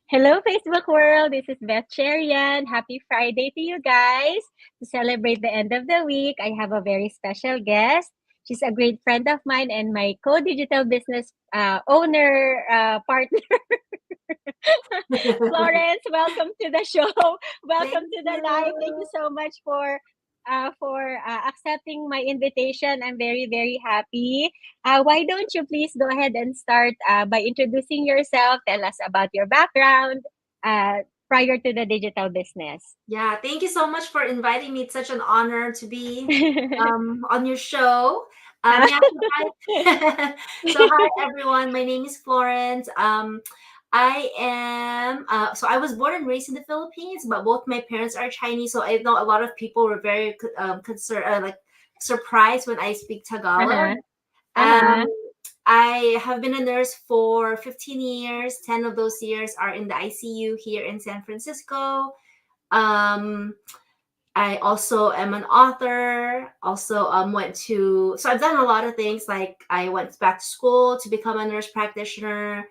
Hello, Facebook world. This is Beth Cherian. Happy Friday to you guys. To celebrate the end of the week, I have a very special guest. She's a great friend of mine and my co-digital business owner partner, Florence. Welcome to the show. Thank Welcome to the live. Thank you you. so much for accepting my invitation. I'm very very happy. Why don't you please go ahead and start by introducing yourself? Tell us about your background prior to the digital business. Yeah, thank you so much for inviting me. It's such an honor to be on your show. Yeah, so hi. So hi everyone. My name is Florence. I was born and raised in the Philippines, but both my parents are Chinese. So I know a lot of people were very concerned, like surprised when I speak Tagalog. Uh-huh. Um, Uh-huh. I have been a nurse for 15 years. 10 of those years are in the ICU here in San Francisco. Um, I also am an author. Also, so I've done a lot of things. Like I went back to school to become a nurse practitioner.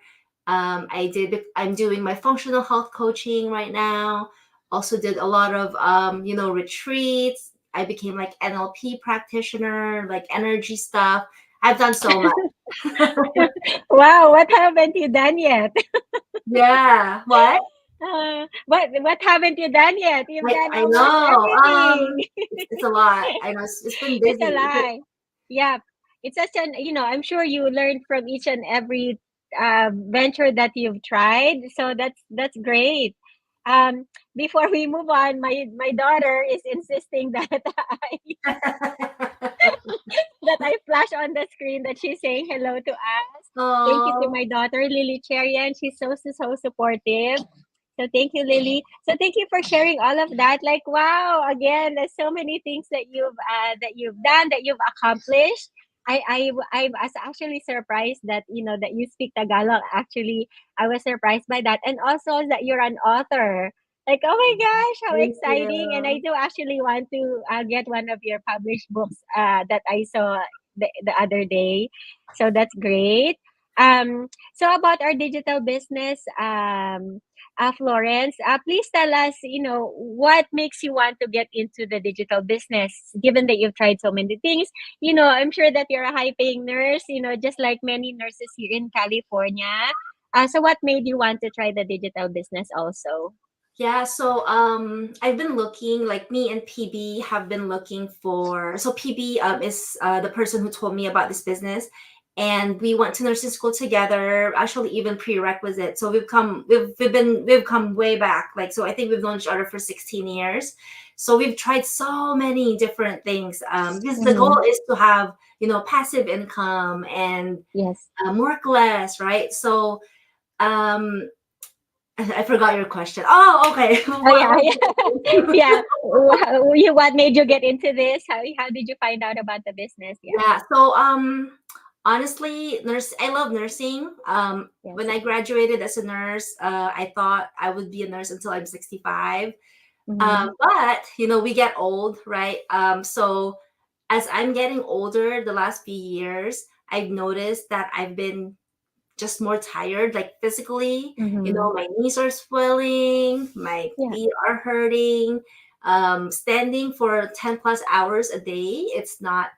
I'm doing my functional health coaching right now. Also did a lot of retreats. I became like NLP practitioner, like energy stuff. I've done so much. Wow, what haven't you done yet? Yeah. What? What haven't you done yet? You've Like done I almost know. everything. It's a lot. I know it's been It's a busy. lie. Yeah, it's such an, I'm sure you learned from each and every venture that you've tried. So that's great. Um, Before we move on, my daughter is insisting that I flash on the screen that she's saying hello to us. Thank you to Oh, my daughter Lily Cherian. She's so supportive. So thank you, Lily. So thank you for sharing all of that. Like, wow, again, there's so many things that you've done, that you've accomplished. I was actually surprised that that you speak Tagalog. Actually, I was surprised by that, and also that you're an author. Like, oh my gosh, how thank exciting! And I you. do actually want to get one of your published books that I saw the other day. So that's great. So about our digital business, Florence, please tell us, what makes you want to get into the digital business, given that you've tried so many things. I'm sure that you're a high-paying nurse, just like many nurses here in California. So what made you want to try the digital business also? Yeah, so I've been looking, like me and PB have been looking for, so PB is the person who told me about this business, and we went to nursing school together, actually even prerequisite. So we've come way back. Like, so I think we've known each other for 16 years. So we've tried so many different things, because the goal Mm-hmm. is to have, passive income and Yes. work less, right? So um I forgot your question. Oh, okay. Oh yeah, What yeah, yeah. What made you get into this? How did you find out about the business? Yeah. Yeah. So, honestly, I love nursing. When Yes. I graduated as a nurse, I thought I would be a nurse until I'm 65. Mm-hmm. But we get old, right? So as I'm getting older, the last few years, I've noticed that I've been just more tired, like physically. Mm-hmm. My knees are swelling, my Yeah. feet are hurting. Standing for 10 plus hours a day, it's not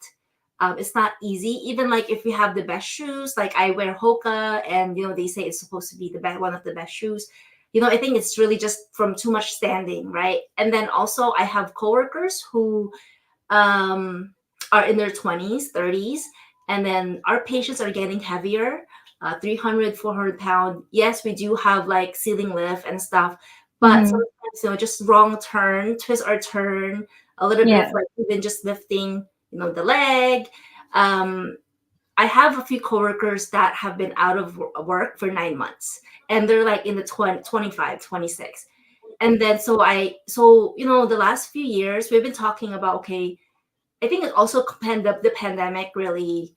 easy. Even like if you have the best shoes, like I wear Hoka, and they say it's supposed to be the best, one of the best shoes. I think it's really just from too much standing, right? And then also I have coworkers who um, are in their 20s, 30s, and then our patients are getting heavier, 300, 400 pound. Yes, we do have like ceiling lift and stuff, but Mm-hmm. sometimes, just wrong turn, twist or turn, a little bit of Yeah. like even just lifting, the leg. Um, I have a few coworkers that have been out of work for 9 months, and they're like in the 20, 25, 26. And then the last few years we've been talking about, okay, I think it also the pandemic really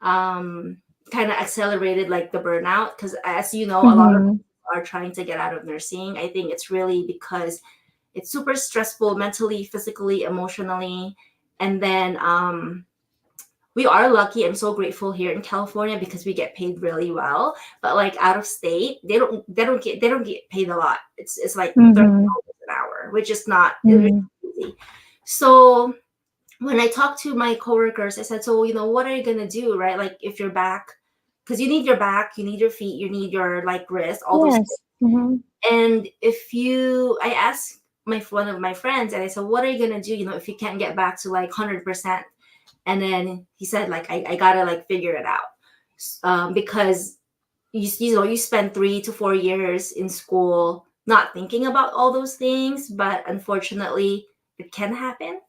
um, kind of accelerated like the burnout, because as you know, a lot of Mm-hmm. people are trying to get out of nursing. I think it's really because it's super stressful mentally, physically, emotionally, and then we are lucky. I'm so grateful here in California because we get paid really well. But like out of state, they don't get paid a lot. It's like Mm-hmm. $30 an hour, which is not it's Mm-hmm. easy. So when I talked to my coworkers, I said, so what are you gonna do, right? Like if your back, because you need your back, you need your feet, you need your like wrist, all those. Yes. Mm-hmm. And I asked one of my friends, and I said, what are you gonna do, if you can't get back to like 100%? And then he said, like, I gotta like figure it out, because you spend 3 to 4 years in school not thinking about all those things, but unfortunately, it can happen.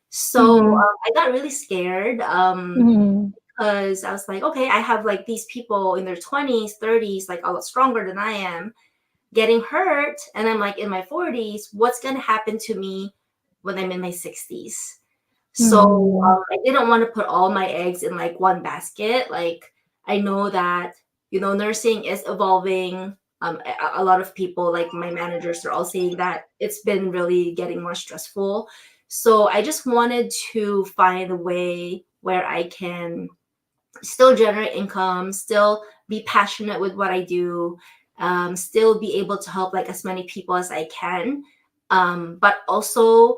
So Mm-hmm. I got really scared, Mm-hmm. because I was like, okay, I have like these people in their 20s, 30s, like a lot stronger than I am, getting hurt, and I'm like in my 40s. What's going to happen to me when I'm in my 60s? So Mm-hmm. I didn't want to put all my eggs in like one basket. Like I know that nursing is evolving. A lot of people, like my managers, are all saying that it's been really getting more stressful. So I just wanted to find a way where I can still generate income, still be passionate with what I do, still be able to help like as many people as I can, but also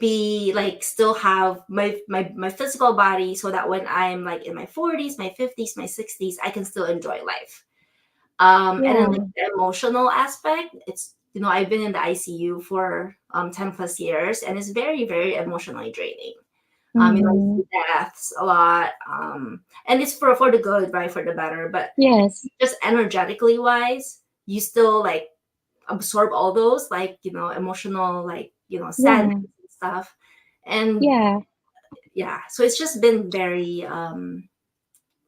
be like still have my physical body so that when I'm like in my 40s, my 50s, my 60s, I can still enjoy life. And then like Yeah. the emotional aspect, it's I've been in the ICU for 10 plus years, and it's very, very emotionally draining. You Mm-hmm. see deaths a lot, and it's for the good, right, for the better. But Yes. just energetically wise, you still like absorb all those, like emotional, like sadness Yeah. and stuff. And Yeah. yeah, so it's just been very, yeah.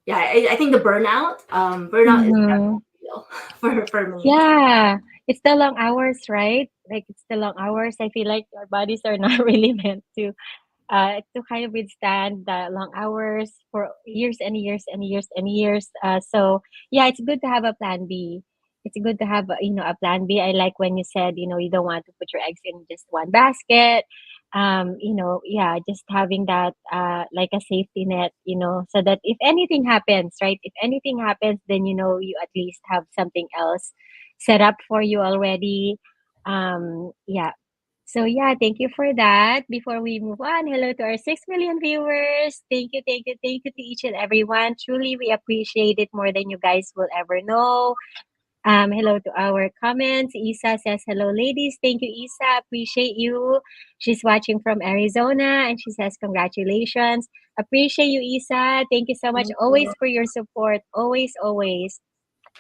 I think the burnout is Mm-hmm. definitely real for me. Yeah. It's the long hours, right? Like it's the long hours. I feel like our bodies are not really meant to kind of withstand the long hours for years and years and years and years. So yeah, it's good to have a plan B. It's good to have a plan B. I like when you said you don't want to put your eggs in just one basket. Yeah, just having that like a safety net, so that if anything happens, right? If anything happens, then you at least have something else set up for you already. Yeah, so yeah, thank you for that. Before we move on, hello to our 6 million viewers. Thank you to each and everyone. Truly, we appreciate it more than you guys will ever know. Hello to our comments. Isa says, hello, ladies. Thank you, Isa. Appreciate you. She's watching from Arizona and she says, congratulations. Appreciate you, Isa. Thank you so much Thank always you. for your support. Always, always.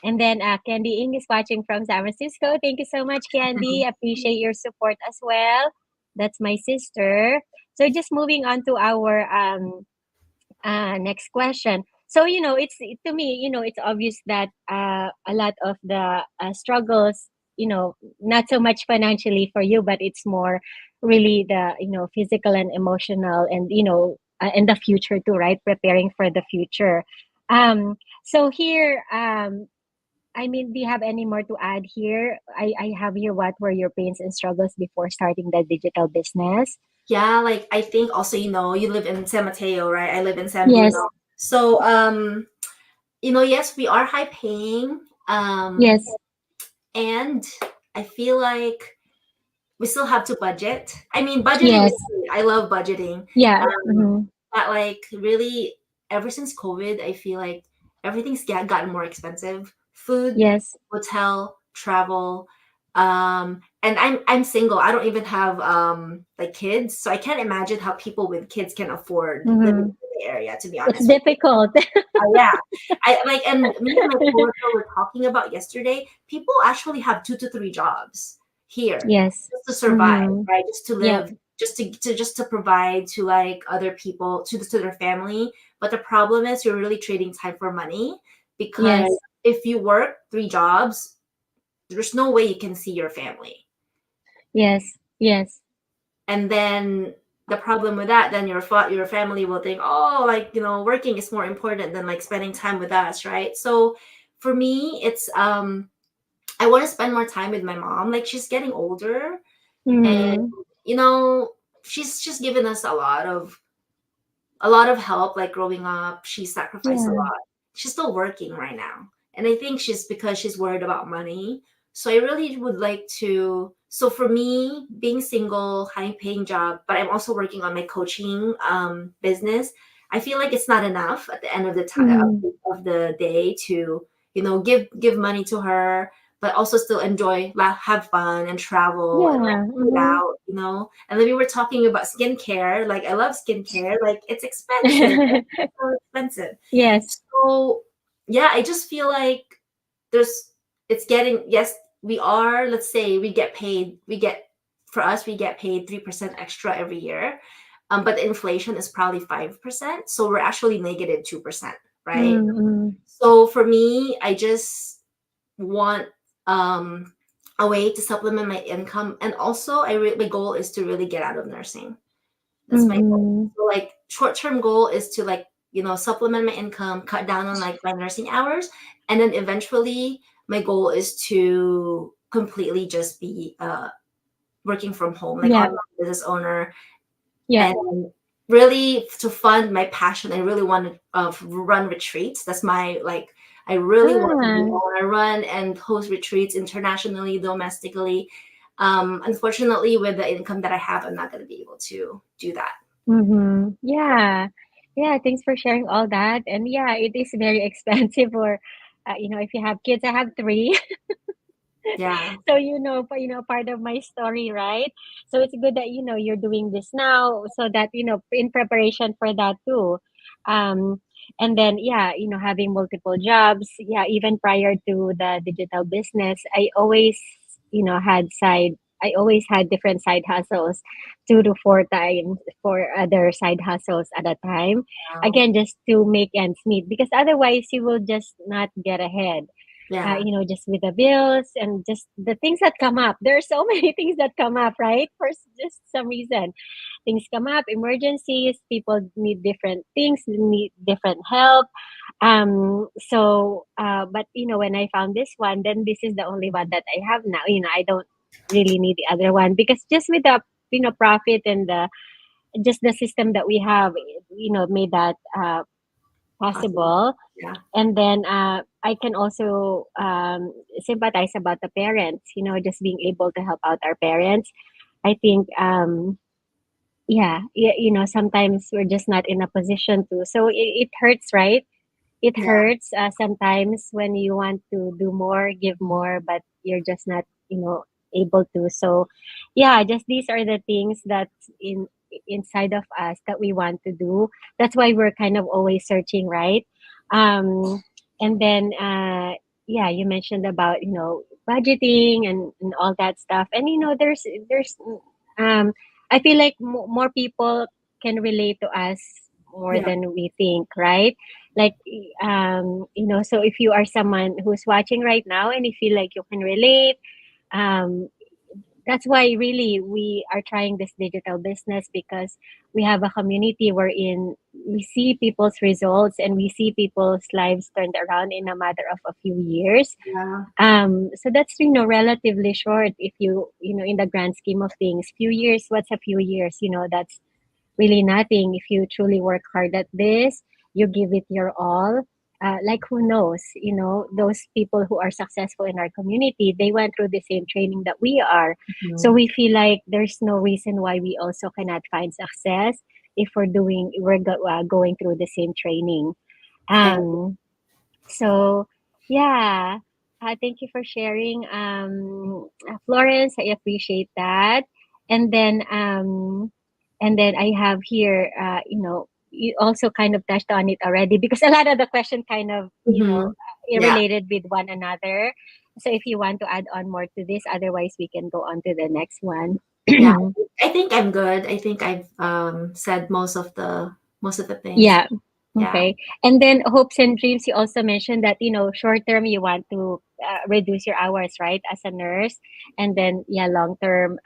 And then Candy Ing is watching from San Francisco. Thank you so much, Candy. Appreciate your support as well. That's my sister. So just moving on to our next question. So to me, it's obvious that a lot of the struggles, not so much financially for you, but it's more really the physical and emotional, and in the future too, right? Preparing for the future. So here, I mean, do you have any more to add here? I have here, what were your pains and struggles before starting the digital business? Yeah, like I think also, you live in San Mateo, right? I live in San Yes, Bruno. So yes, we are high paying. yes, And I feel like we still have to budget. I mean, budgeting is yes, great. I love budgeting. yeah, Um, mm-hmm. but like really, ever since COVID, I feel like everything's gotten more expensive. Food, Yes, hotel, travel. And I'm single. I don't even have like kids, so I can't imagine how people with kids can afford living mm-hmm. in the area. To be It's honest with you. difficult. Yeah, I like, and me and my coworker were talking about yesterday. People actually have 2 to 3 jobs here Yes, just to survive, mm-hmm. right? Just to Yep, live, just to provide to like other people, to their family. But the problem is, you're really trading time for money, because yes, if you work 3 jobs, there's no way you can see your family. yes, yes, And then the problem with that, then your family will think, oh, like working is more important than like spending time with us, right? So for me, it's I want to spend more time with my mom. Like, she's getting older, and mm-hmm. you know she's just given us a lot of a lot of help, like growing up. She sacrificed a Yeah. lot. She's still working right now. And I think she's because she's worried about money. So I really would like to. So for me, being single, high paying job, but I'm also working on my coaching business. I feel like it's not enough at the end of the time Mm. of the day to, give money to her, but also still enjoy, have fun and travel and like Yeah. eat Mm-hmm. out, And then we were talking about skincare. Like I love skincare. Like it's expensive. It's so expensive. Yes. So yeah, I just feel like there's it's getting yes, we are, let's say for us we get paid 3% extra every year. But the inflation is probably 5%. So we're actually negative 2%, right? Mm-hmm. So for me, I just want um a way to supplement my income, and also my goal is to really get out of nursing. That's my goal. Mm-hmm. So like short-term goal is to like, supplement my income, cut down on like my nursing hours, and then eventually my goal is to completely just be working from home, like Yeah. online business owner, Yeah. and really to fund my passion. I really want to run retreats. That's my like. I really want to do. I Ah. want to run and host retreats internationally, domestically. Unfortunately, with the income that I have, I'm not going to be able to do that. Mm-hmm. Yeah. Yeah. Thanks for sharing all that. And yeah, it is very expensive for, if you have kids. I have three. Yeah, So part of my story, right? So it's good that you're doing this now, so that in preparation for that too. um and then yeah, having multiple jobs, yeah, even prior to the digital business, I always had different side hustles, 2 to 4 times for other side hustles at a time, wow. again, just to make ends meet, because otherwise you will just not get ahead, Yeah, just with the bills and just the things that come up. There are so many things that come up, right? Just some reason, things come up, emergencies, people need different things, need different help. But when I found this one, then this is the only one that I have now. I don't really need the other one, because just with the profit and the just the system that we have, made that possible. possible. Yeah, And then I can also sympathize about the parents, just being able to help out our parents. I think yeah, sometimes we're just not in a position to, so it hurts, right? It yeah, hurts sometimes when you want to do more, give more, but you're just not, able to. So yeah, just these are the things that in inside of us that we want to do. That's why we're kind of always searching, right? And then yeah, you mentioned about budgeting and all that stuff, and there's um I feel like more people can relate to us more yeah, than we think, right? Like so if you are someone who's watching right now and you feel like you can relate, um that's why really we are trying this digital business, because we have a community wherein we see people's results and we see people's lives turned around in a matter of a few years. yeah, So that's relatively short, if in the grand scheme of things. Few years, what's a few years? That's really nothing. If you truly work hard at this, you give it your all. Like, who knows? Those people who are successful in our community, they went through the same training that we are. So mhm. we feel like there's no reason why we also cannot find success if going through the same training. I, Um, so yeah, thank you for sharing, Florence. I appreciate that. And then I have here, you also kind of touched on it already, because a lot of the question kind of mhm. Yeah, related with one another. So if you want to add on more to this, otherwise we can go on to the next one. yeah. I think I'm good. I think I've said most of the things. Yeah. Yeah. Okay. And then hopes and dreams, you also mentioned that, short term, you want to reduce your hours, right, as a nurse. And then, yeah, long term,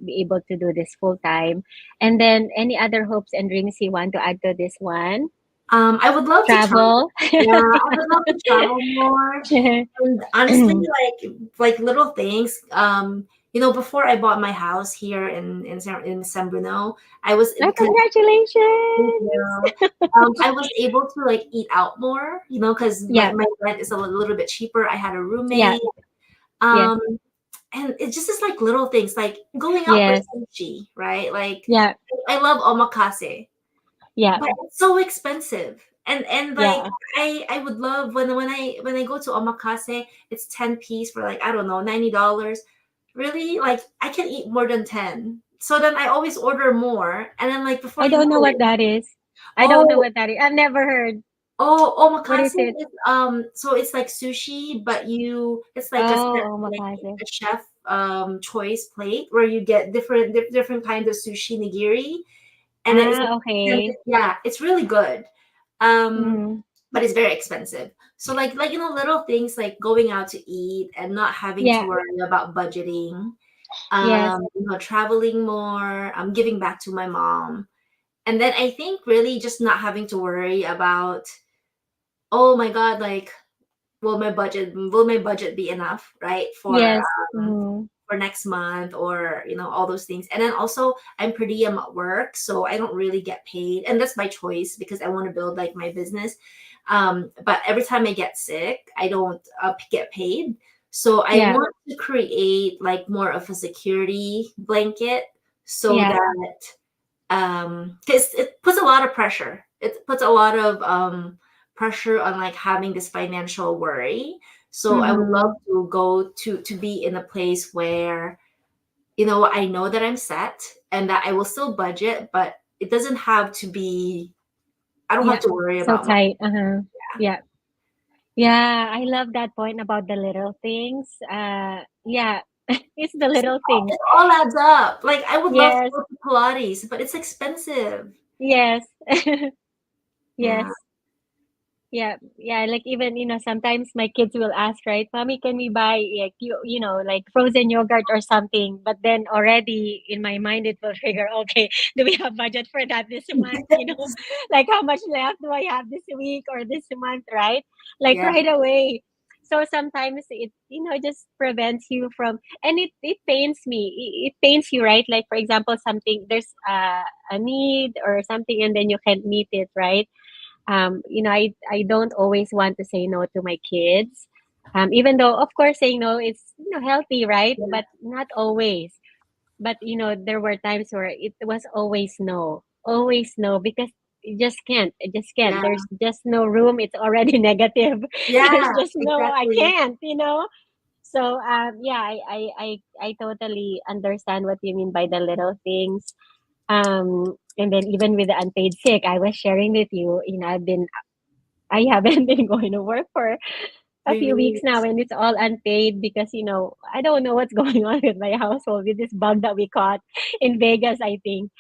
be able to do this full time. And then any other hopes and dreams you want to add to this one? I would love to travel. Travel. Yeah, I would love to travel more. And honestly, like little things. before I bought my house here in San Bruno, I was Oh, because you congratulations. know, I was able to like eat out more, because my, Yeah, my rent is a little bit cheaper. I had a yeah, roommate. yes, Um, and it just is like little things like going out for yes, sushi, right? Like yeah, I love omakase, yeah, but it's so expensive. And like yeah. I would love when I go to omakase, it's 10 piece for like, I don't know, $90. Really? Like I can eat more than 10. So then I always order more. And then like before I you don't know know what it, that is. I don't know oh, what that is. I've never heard. What is omakase it? is so it's like sushi, but it's like a Oh, set, like omakase. a chef choice plate where you get different kinds of sushi nigiri, and then it's like Ah, okay. yeah, it's really good. Um, Mm-hmm. but it's very expensive. So like little things like going out to eat and not having to Yeah, worry about budgeting. yes, Traveling more. Giving back to my mom, and then I think really just not having to worry about, oh my god, like will my budget be enough, right, yes. Mm-hmm. for next month, or all those things. And then also I'm per diem at work, so I don't really get paid, and that's my choice because I want to build like my business. But every time I get sick, I don't get paid. So I Yeah, want to create like more of a security blanket, so yeah. that because it puts a lot of pressure. It puts a lot of pressure on like having this financial worry. So I would love Mm-hmm. to go to be in a place where I know that I'm set and that I will still budget, but it doesn't have to be. I don't have Yeah. to worry So about money. tight. Uh-huh. Yeah. Yeah, I love that point about the little things. Yeah, it's the little things. It all adds up. Like I would love to Yes, go to Pilates, but it's expensive. yes, Yeah, yes. Yeah, yeah. Like even sometimes my kids will ask, right, "Mommy, can we buy like like frozen yogurt or something?" But then already in my mind it will trigger, okay, do we have budget for that this month? Like how much left do I have this week or this month, right? Like yeah, right away. So sometimes it just prevents you from, and it pains me. It pains you, right? Like for example, something there's a need or something, and then you can't meet it, right? I don't always want to say no to my kids. Even though of course saying no is healthy, right? yeah, But not always. But there were times where it was always no, because it just can't. yeah, There's just no room. It's already negative. There's yeah. just no, I Exactly. can't. So yeah, I totally understand what you mean by the little things. And then even with the unpaid sick, I was sharing with you, I haven't been going to work for a few weeks now, 3 weeks. and it's all unpaid because I don't know what's going on with my household with this bug that we caught in Vegas. I think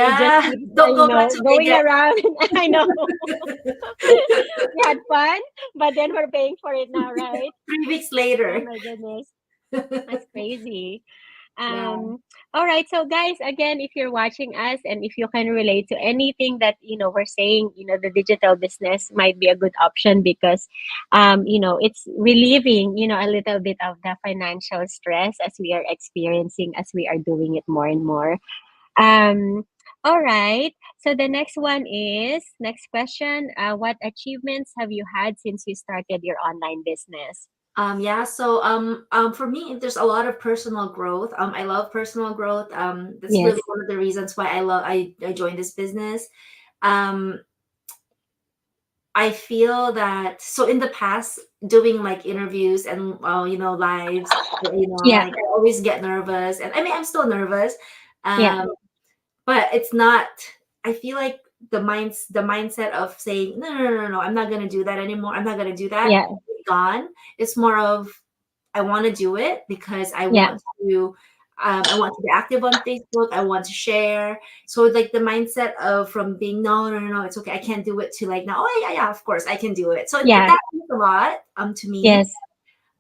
it just Yeah, keeps don't go back to going Vegas. around. I know we had fun, but then we're paying for it now, right? 3 weeks Oh later. my goodness, that's crazy. Yeah, All right. So guys, again, if you're watching us and if you can relate to anything that, we're saying, the digital business might be a good option because, it's relieving, a little bit of the financial stress as we are experiencing, as we are doing it more and more. Um, all right. So the next question. What achievements have you had since you started your online business? yeah. So for me, there's a lot of personal growth. I love personal growth. That's really Yes. one of the reasons why I joined this business. Um, I feel that, so in the past, doing like interviews and lives, Yeah. like I always get nervous, and I mean I'm still nervous. Yeah. Um, but it's not. I feel like the mindset of saying no, no, no, no, no, I'm not gonna do that anymore, I'm not gonna do that, Yeah. is gone. It's more of, I want to do it because Yeah. I want to be active on Facebook, I want to share. So like the mindset of, from being no, no, no, no, it's okay, I can't do it, to like now, oh yeah, yeah, of course I can do it. So Yeah. that means a lot to me. Yes.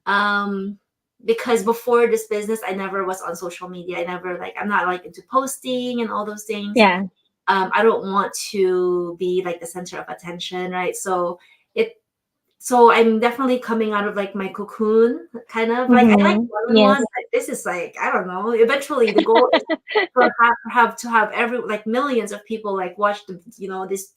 um because before this business, I never was on social media. I'm not like into posting and all those things. Yeah. I don't want to be like the center of attention, right? It so I'm definitely coming out of like my cocoon, kind of like I like Mhm. one-on-one, Yes. but this is like, I don't know. Eventually, the goal is to have every like millions of people like watch the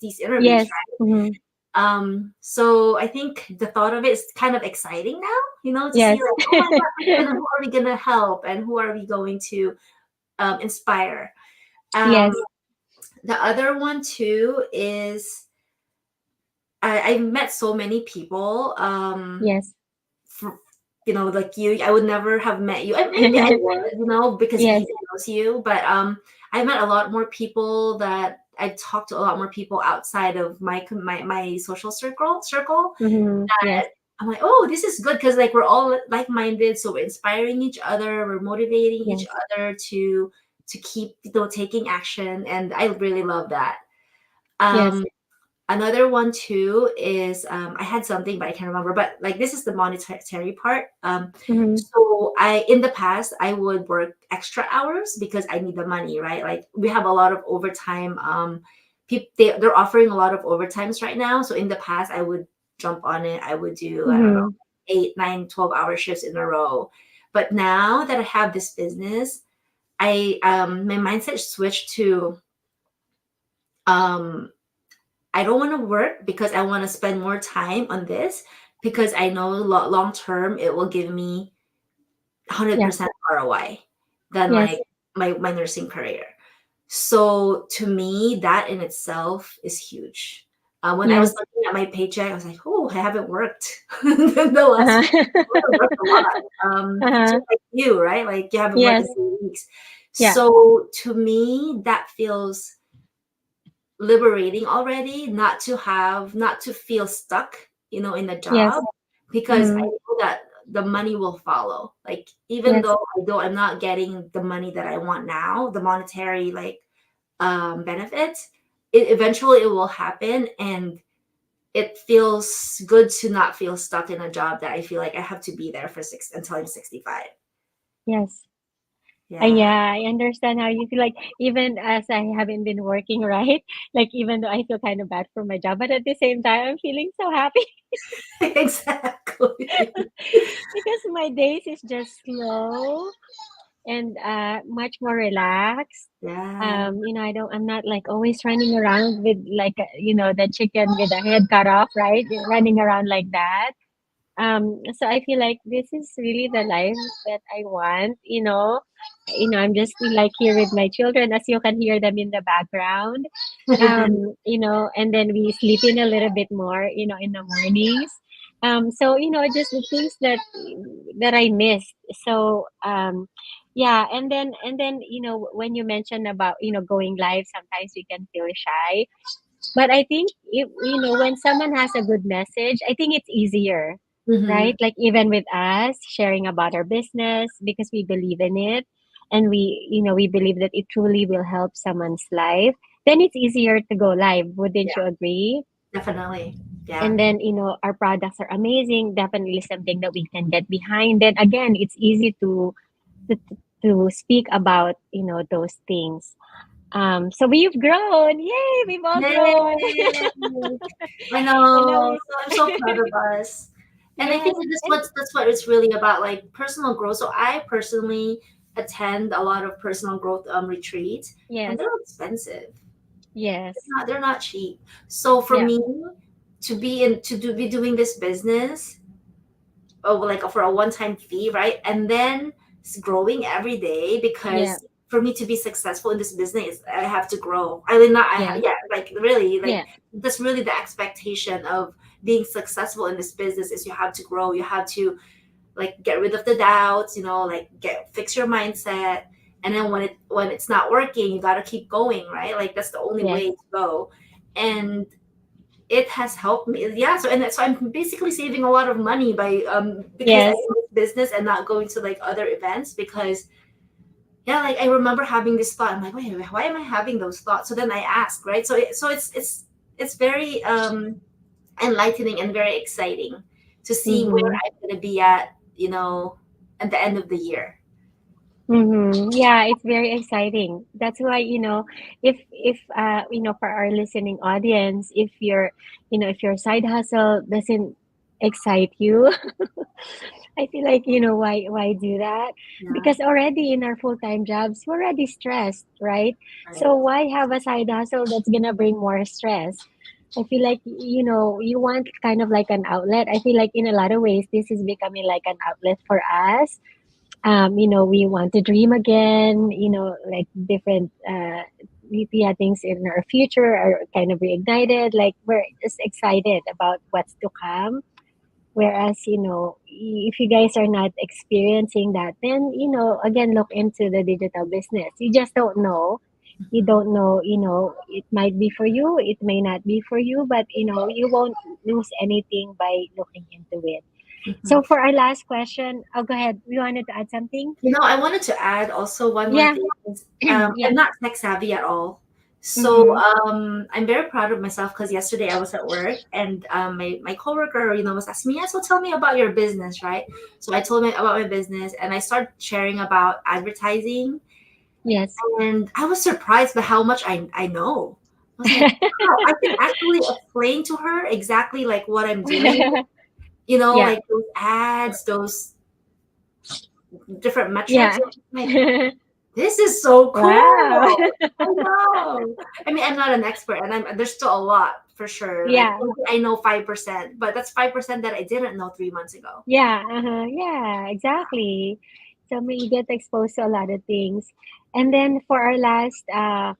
these interviews, Yes. right? Mm-hmm. So I think the thought of it is kind of exciting now, to see Yes. like, oh my God, who are we gonna help and who are we going to inspire? Um, Yes. the other one too is I've met so many people. Yes. For, like you, I would never have met you. And maybe I would, because Yes. he knows you. But I've met a lot more people that I've talked to a lot more people outside of my social circle. Mm-hmm. Yes. That I'm like, oh, this is good because like we're all like minded, so we're inspiring each other, we're motivating each Yes. other to keep taking action, and I really love that. Yes. Um, Another one too is I had something, but I can't remember. But like this is the monetary part. Mm-hmm. So I in the past I would work extra hours because I need the money, right? Like we have a lot of overtime. They're offering a lot of overtimes right now. So in the past I would jump on it. I would do, I don't know, Mm-hmm. 8, 9, 12 hour shifts in a row. But now that I have this business, I my mindset switched to um I don't want to work because I want to spend more time on this because I know long term it will give me Yeah. 100% ROI than Yes. like my nursing career. So to me, that in itself is huge. When I was Yes. looking at my paycheck, I was like, oh, I haven't worked the last Uh-huh. few. I haven't worked a lot. Uh-huh. Just like you, right? Like you haven't worked Yes. in 3 weeks. Yeah. So to me, that feels liberating already, not to feel stuck in a Yes. job, because I Mm-hmm. know that the money will follow. Like even Yes. though I'm not getting the money that I want now, the monetary like benefits, eventually it will happen. And it feels good to not feel stuck in a job that I feel like I have to be there for six until I'm 65. Yes. Yeah. Yeah, I understand how you feel like even as I haven't been working, right? Like even though I feel kind of bad for my job, but at the same time I'm feeling so happy Exactly. because my days is just slow and much more relaxed. Yeah. I'm not like always running around with like the chicken with the head cut off, right? Running around like that. So I feel like this is really the life that I want. I'm just like here with my children, as you can hear them in the background. And then we sleep in a little bit more, in the mornings. So just the things that I missed. So yeah, and then when you mentioned about going live, sometimes we can feel shy, but I think if when someone has a good message, I think it's easier, right? Mhm. Like even with us sharing about our business because we believe in it and we believe that it truly will help someone's life, then it's easier to go live. Wouldn't you agree? Definitely. Yeah. And then, our products are amazing, definitely something that we can get behind. Then again, it's easy to, to speak about, those things. So we've grown. Yay, we've all grown. Yay! I And now know. we So I'm so proud of us. And I think yes, that and that's what it's really about, like personal growth. So I personally attend a lot of personal growth retreats, and yes, they're expensive. yes, They're not cheap. So for yeah, me be doing this business, like for a one-time fee, right? And then it's growing every day, yeah, because for me to be successful in this business, I have to grow. I mean, not, yeah, yeah, like really, like yeah, that's really the expectation of being successful in this business is you have to grow. You have to like get rid of the doubts, like fix your mindset. And then when it's not working, you got to keep going, right? Like that's the only yes, way to go. And it has helped me. Yeah. So I'm basically saving a lot of money by because I yes, do this business and not going to like other events, because yeah, like I remember having this thought. I'm like, wait, why am I having those thoughts? So then I ask, right? It's very enlightening and very exciting to see where mm-hmm. I'm gonna be at, at the end of the year. Mm-hmm. Yeah, it's very exciting. That's why, if for our listening audience, if your side hustle doesn't excite you, I feel like, why do that? Yeah, Because already in our full-time jobs, we're already stressed, right? right. So why have a side hustle that's gonna bring more stress? I feel like, you want kind of like an outlet. I feel like in a lot of ways, this is becoming like an outlet for us. We want to dream again, like different yeah, things in our future are kind of reignited. Like we're just excited about what's to come. Whereas, if you guys are not experiencing that, then, again, look into the digital business. You just don't know. You Mhm, don't know, it might be for you, it may not be for you, but, you won't lose anything by looking into it. mhm. So for our last question, oh, go ahead. We wanted to add something? I wanted to add also one more Yeah. thing. Is, Yeah. I'm not tech savvy at all. So Mm-hmm. I'm very proud of myself because yesterday I was at work and my coworker, was asking me, yeah, so tell me about your business, right? So I told him about my business and I started sharing about advertising Yes. and I was surprised by how much I know. I was like, wow, I can actually explain to her exactly like what I'm doing, Yeah. like those ads, those different metrics. Yeah. Like, this is so Wow. cool. I know. I mean, I'm not an expert, and there's still a lot for sure. Like Yeah. maybe I know 5%, but that's 5% that I didn't know 3 months ago. Yeah, uh-huh. Yeah, exactly. So you get exposed to a lot of things. And then for our last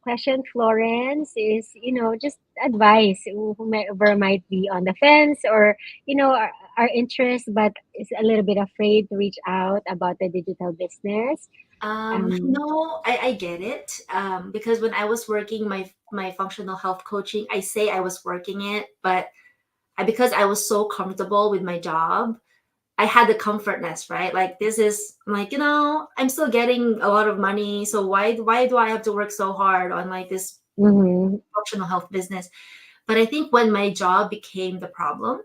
question, Florence, is, just advice, whomever might be on the fence or, our interest, but is a little bit afraid to reach out about the digital business. Um, No, I get it. Because when I was working my functional health coaching, I say I was working it, but because I was so comfortable with my job, I had the comfortness, right? Like this is I'm like, I'm still getting a lot of money, so why do I have to work so hard on like this mhm. functional health business? But I think when my job became the problem,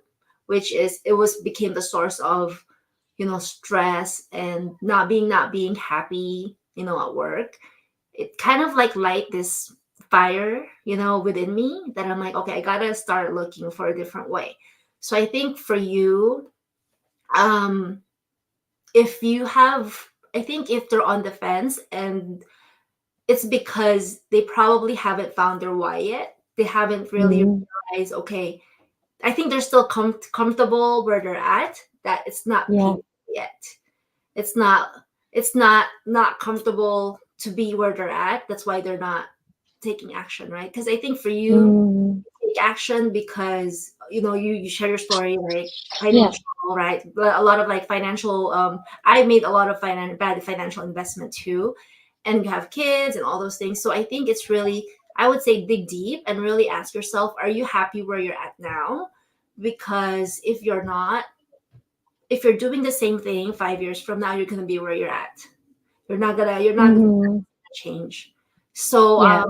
which is it was became the source of, stress and not being happy, at work, it kind of like light this fire, within me that I'm like, okay, I gotta start looking for a different way. So I think for you, um, if you have I think if they're on the fence and it's because they probably haven't found their why yet. They haven't really Mhm. realized, okay, I think they're still comfortable where they're at, that it's not Yeah. painful yet. It's not comfortable to be where they're at. That's why they're not taking action, right? Because I think for you, Mhm. take action because you share your story like Yeah. financial, right? But a lot of like financial, I made a lot of bad financial investment too, and you have kids and all those things. So I think it's really, I would say, dig deep and really ask yourself, are you happy where you're at now? Because if you're not, if you're doing the same thing 5 years from now, you're going to be where you're at. You're not gonna Mhm. change. So Yeah.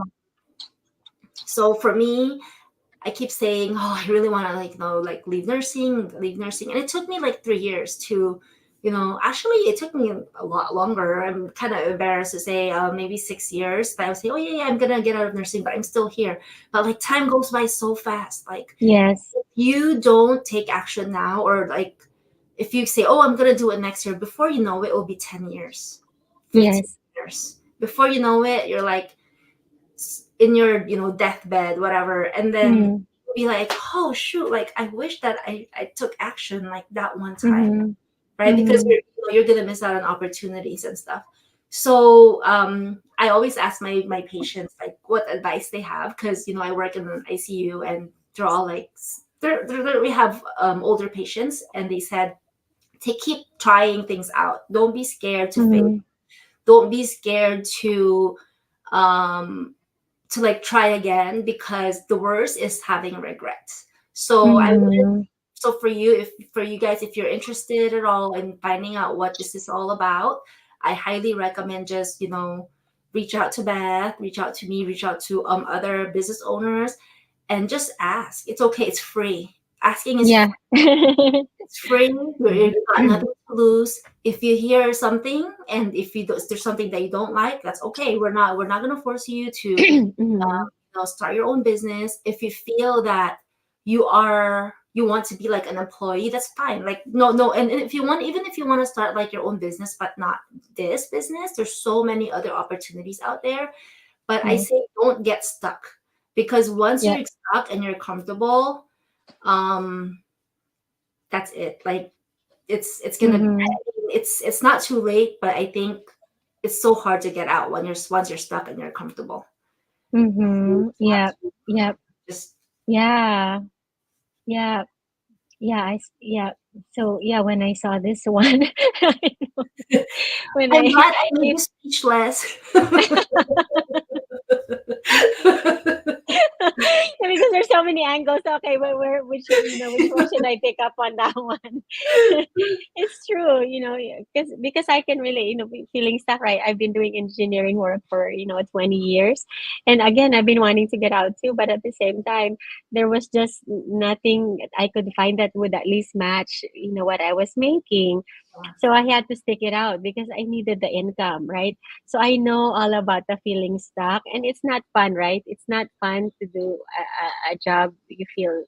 so for me, I keep saying, oh, I really want to like leave nursing, and it took me like 3 years to, actually it took me a lot longer. I'm kind of embarrassed to say, maybe 6 years. But I would say, oh yeah, yeah, I'm gonna get out of nursing, but I'm still here. But like time goes by so fast. Like Yes. if you don't take action now, or like if you say, oh, I'm gonna do it next year, before you know it, will be 10 years, 15 Yes. years. Before you know it, you're like in your deathbed, whatever, and then Mhm. be like, oh shoot, like I wish that I took action like that one time, Mhm. right? Because Mhm. you're gonna miss out on opportunities and stuff. So I always ask my patients like what advice they have, because I work in an ICU and they're all like we have older patients, and they said to keep trying things out, don't be scared to fail, Mhm. don't be scared um like try again, because the worst is having regrets. So Mhm. so for you, if for you guys, if you're interested at all in finding out what this is all about, I highly recommend just reach out to Beth, reach out to me, reach out to other business owners, and just ask. It's okay, it's free. Asking is Yeah. it's free. You got nothing to lose. If you hear something, and if there's something that you don't like, that's okay. We're not gonna force you to Mhm. start your own business. If you feel that you are you want to be like an employee, that's fine. Like no, and if you want, even if you want to start like your own business but not this business, there's so many other opportunities out there. But I Yes. say don't get stuck, because once Yep. you're stuck and you're comfortable, um that's it. Like it's gonna, Mm-hmm. it's not too late, but I think it's so hard to get out when you're once you're stuck and you're comfortable. You Mm-hmm. have Yep. to Yep. just Yeah. Yeah. Yeah. Yeah. So yeah, when I saw this one, when I'm I glad I made if you speechless. because there's so many angles. Okay, where which which one should I pick up on that one? It's true, because I can really be feeling stuck. Right, I've been doing engineering work for 20 years, and again I've been wanting to get out too, but at the same time there was just nothing I could find that would at least match what I was making. So I had to stick it out because I needed the income, right? So I know all about the feeling stuck, and it's not fun, right? It's not fun to do a job you feel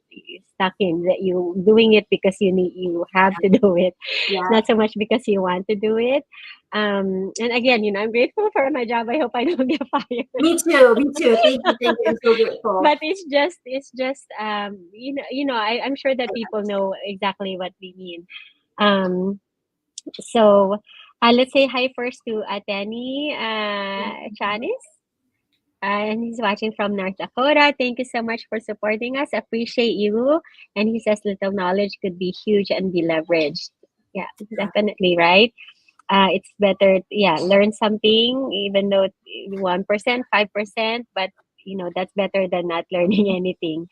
stuck in, that you doing it because you have to do it, Yeah, not so much because you want to do it. And again, I'm grateful for my job. I hope I don't get fired. me too, me too. Thank you, I'm so grateful. But it's just I'm sure that people know exactly what we mean. Um, so let's say hi first to Ateni Chanis. And he's watching from North Dakota. Thank you so much for supporting us. Appreciate you. And he says little knowledge could be huge and be leveraged. Yeah, definitely, right? It's better, yeah, learn something, even though 1%, 5%, but that's better than not learning anything.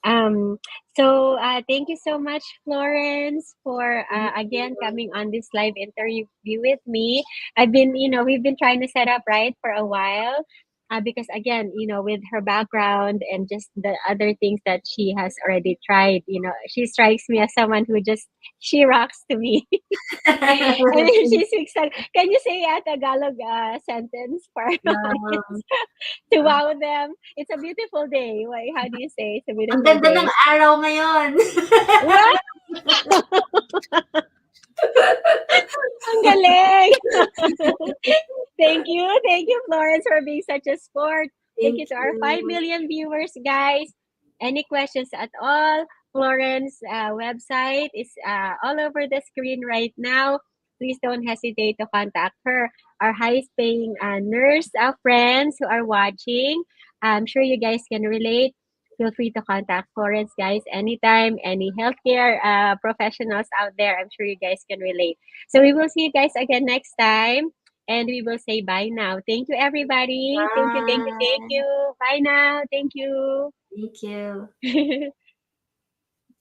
Um, so thank you so much, Florence, for Thank again you. coming on this live interview with me. We've been trying to set up right for a while. Because again, with her background and just the other things that she has already tried, she strikes me as someone who just she rocks to me. And if she speaks, can you say a Tagalog sentence for our audience Um, to wow them? It's a beautiful day. Why? How do you say it's a ang beautiful ganda ng day? araw ngayon. Wow! Ang galing! Thank you, Florence, for being such a sport. Thank Thank you to our 5 you. million viewers, guys. Any questions at all? Florence website is all over the screen right now. Please don't hesitate to contact her. Our highest paying nurse friends who are watching, I'm sure you guys can relate. Feel free to contact Florence, guys, anytime. Any healthcare professionals out there, I'm sure you guys can relate. So we will see you guys again next time. And we will say bye now. Thank you, everybody. Thank you, thank you, thank Bye. you. Bye now. Thank you. Thank you.